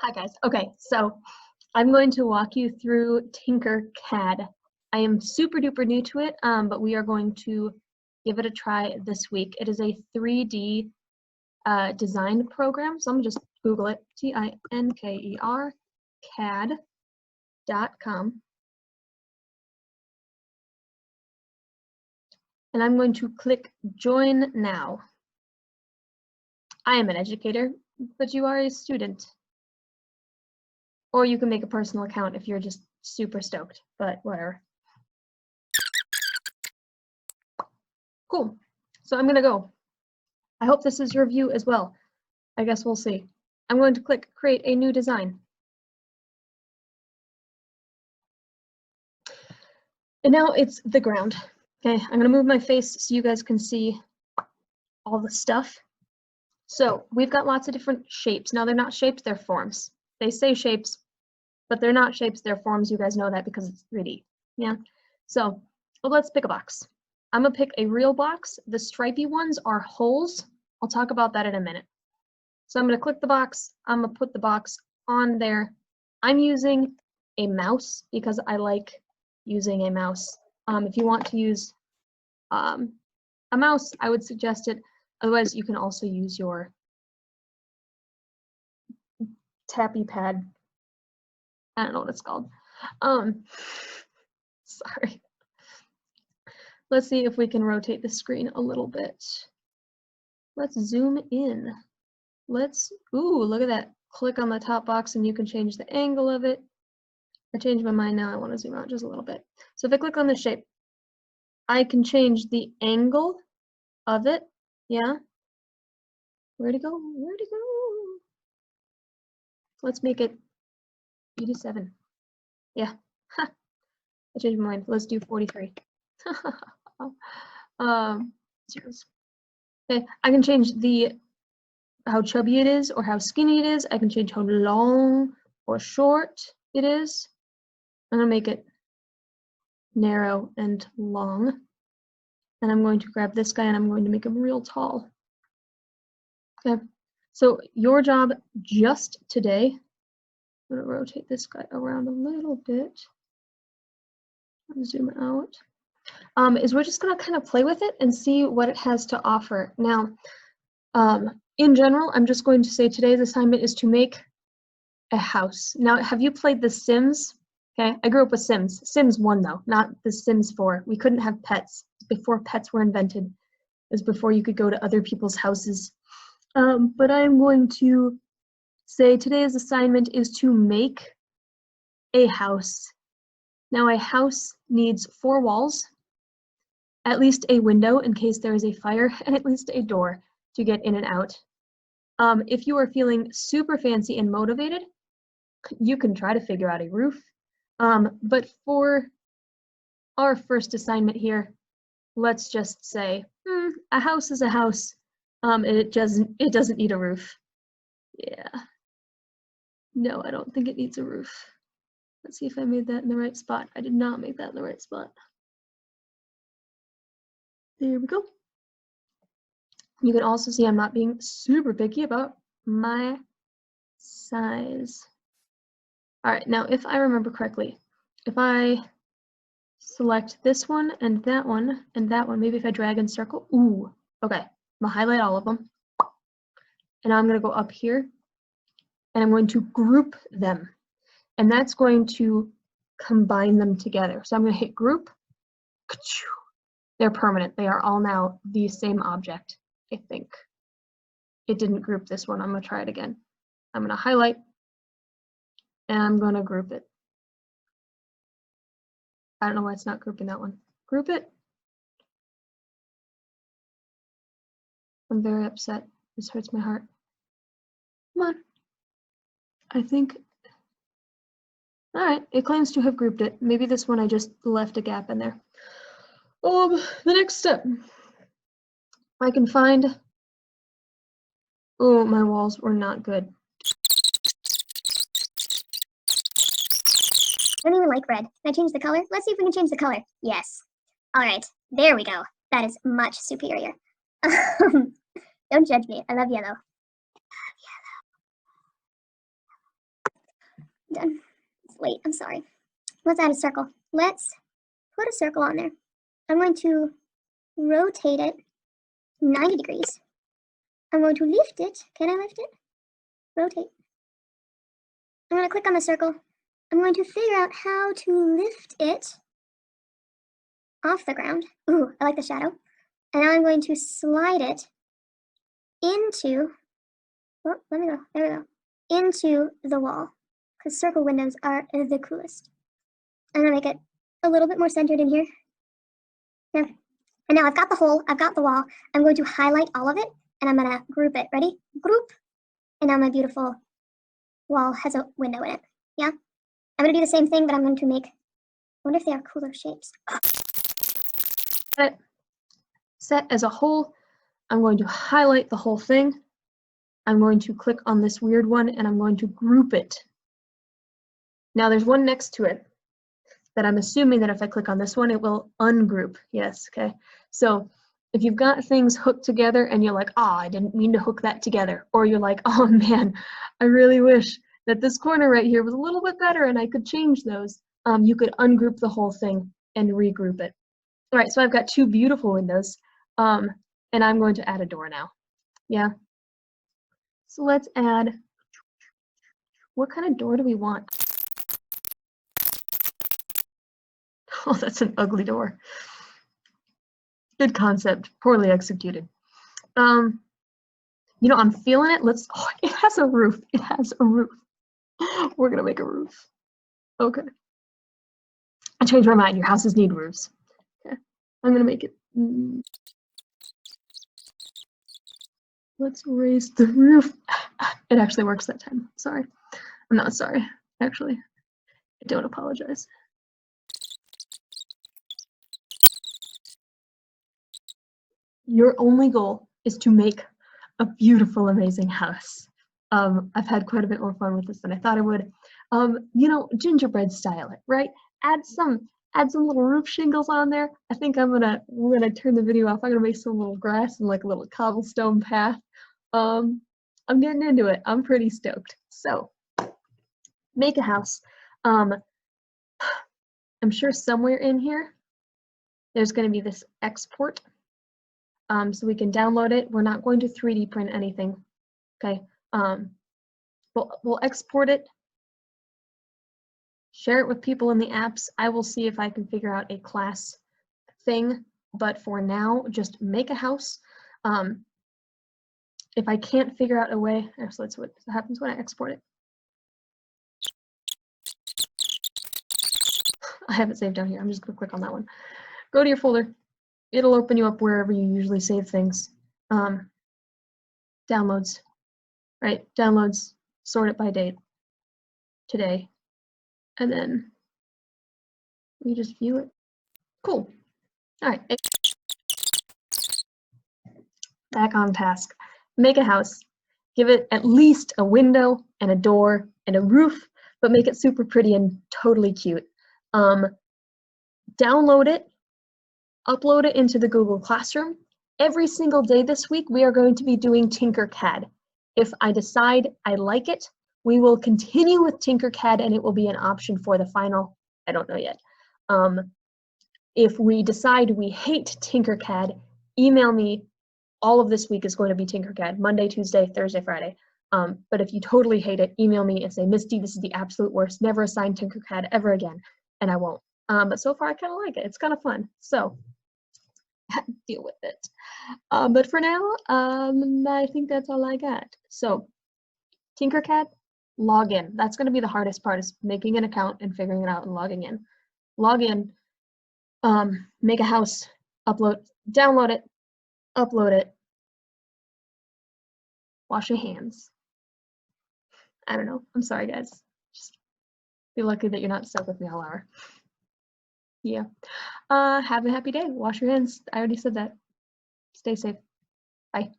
Hi guys. Okay, so I'm going to walk you through Tinkercad. I am super duper new to it, but we are going to give it a try this week. It is a 3D design program, so I'm gonna just Google it, Tinker, CAD.com. And I'm going to click Join Now. I am an educator, but you are a student. Or you can make a personal account if you're just super stoked, but whatever. Cool. So I'm gonna go. I hope this is your view as well. I guess we'll see. I'm going to click Create a New Design. And now it's the ground. Okay, I'm gonna move my face so you guys can see all the stuff. So we've got lots of different shapes. Now they're not shapes, they're forms. They say shapes, but they're not shapes, they're forms. You guys know that because it's 3D. Yeah. So let's pick a box. I'm gonna pick a real box. The stripy ones are holes. I'll talk about that in a minute. So I'm gonna click the box. I'm gonna put the box on there. I'm using a mouse because I like using a mouse. If you want to use a mouse, I would suggest it. Otherwise, you can also use your tappy pad. I don't know what it's called. Sorry. Let's see if we can rotate the screen a little bit. Let's zoom in. Ooh, look at that. Click on the top box and you can change the angle of it. I changed my mind now, I want to zoom out just a little bit. So if I click on the shape, I can change the angle of it. Yeah. Where'd it go? Where'd it go? Let's make it 87. Yeah. I changed my mind. Let's do 43. Zeros. Okay, I can change how chubby it is or how skinny it is. I can change how long or short it is. I'm gonna make it narrow and long. And I'm going to grab this guy and I'm going to make him real tall. Okay, so your job just today, I'm gonna rotate this guy around a little bit. Zoom out. Is we're just gonna kind of play with it and see what it has to offer. Now, in general, I'm just going to say today's assignment is to make a house. Now, have you played The Sims? Okay, I grew up with Sims. Sims 1 though, not The Sims 4. We couldn't have pets before pets were invented. It was before you could go to other people's houses. But I'm going to say today's assignment is to make a house. Now a house needs 4 walls, at least a window in case there is a fire, and at least a door to get in and out. If you are feeling super fancy and motivated, you can try to figure out a roof. But for our first assignment here, let's just say a house is a house. It doesn't need a roof. Yeah. No, I don't think it needs a roof. Let's see if I made that in the right spot. I did not make that in the right spot. There we go. You can also see I'm not being super picky about my size. All right, now if I remember correctly, if I select this one and that one and that one, maybe if I drag and circle, ooh, okay, I'm gonna highlight all of them. And I'm gonna go up here and I'm going to group them. And that's going to combine them together. So I'm gonna hit group. They're permanent. They are all now the same object, I think. It didn't group this one. I'm gonna try it again. I'm gonna highlight and I'm gonna group it. I don't know why it's not grouping that one. Group it. I'm very upset. This hurts my heart. Come on. I think, all right, it claims to have grouped it. Maybe this one I just left a gap in there. The next step. I can find, oh, my walls were not good. I don't even like red. Can I change the color? Let's see if we can change the color. Yes. All right, there we go. That is much superior. Don't judge me. I love yellow. wait, I'm sorry. Let's add a circle. Let's put a circle on there. I'm going to rotate it 90 degrees. I'm going to lift it. Can I lift it? Rotate. I'm going to click on the circle. I'm going to figure out how to lift it off the ground. Ooh, I like the shadow. And now I'm going to slide it into, oh, let me go, there we go, into the wall, because circle windows are the coolest. I'm gonna make it a little bit more centered in here. There. And now I've got the hole, I've got the wall. I'm going to highlight all of it, and I'm gonna group it. Ready? Group. And now my beautiful wall has a window in it. Yeah? I'm gonna do the same thing, but I'm going to make, I wonder if they are cooler shapes. Set as a whole. I'm going to highlight the whole thing. I'm going to click on this weird one and I'm going to group it. Now there's one next to it that I'm assuming that if I click on this one, it will ungroup. Yes, okay. So if you've got things hooked together and you're like, I didn't mean to hook that together, or you're like, oh man, I really wish that this corner right here was a little bit better and I could change those, you could ungroup the whole thing and regroup it. All right, so I've got two beautiful windows, and I'm going to add a door now. Yeah. So let's add, what kind of door do we want? Oh, that's an ugly door. Good concept, poorly executed. You know, I'm feeling it. Oh, it has a roof. It has a roof. We're gonna make a roof. Okay. I changed my mind. Your houses need roofs. Okay. I'm gonna make it. Let's raise the roof. It actually works that time. Sorry. I'm not sorry, actually. I don't apologize. Your only goal is to make a beautiful, amazing house. I've had quite a bit more fun with this than I thought I would. You know, gingerbread style it, right? Add some little roof shingles on there. I think we're gonna turn the video off. I'm gonna make some little grass and like a little cobblestone path. I'm getting into it. I'm pretty stoked. So, make a house. I'm sure somewhere in here there's going to be this export, so we can download it. We're not going to 3D print anything, okay? We'll export it, share it with people in the apps. I will see if I can figure out a class thing, but for now, just make a house. If I can't figure out a way, actually, that's what happens when I export it. I have it saved down here. I'm just gonna click on that one. Go to your folder. It'll open you up wherever you usually save things. Downloads, right? Downloads, sort it by date, today, and then we just view it. Cool. All right. Back on task. Make a house. Give it at least a window and a door and a roof, but make it super pretty and totally cute. Download it, upload it into the Google Classroom. Every single day this week, we are going to be doing Tinkercad. If I decide I like it, we will continue with Tinkercad and it will be an option for the final. I don't know yet. If we decide we hate Tinkercad, email me. All of this week is going to be Tinkercad, Monday, Tuesday, Thursday, Friday. But if you totally hate it, email me and say, Misty, this is the absolute worst. Never assign Tinkercad ever again. And I won't. But so far, I kind of like it. It's kind of fun. So deal with it. But for now, I think that's all I got. So Tinkercad, log in. That's going to be the hardest part, is making an account and figuring it out and logging in. Log in, make a house, download it, upload it, wash your hands. I don't know. I'm sorry, guys. Just be lucky that you're not stuck with me all hour. Yeah. Have a happy day. Wash your hands. I already said that. Stay safe. Bye.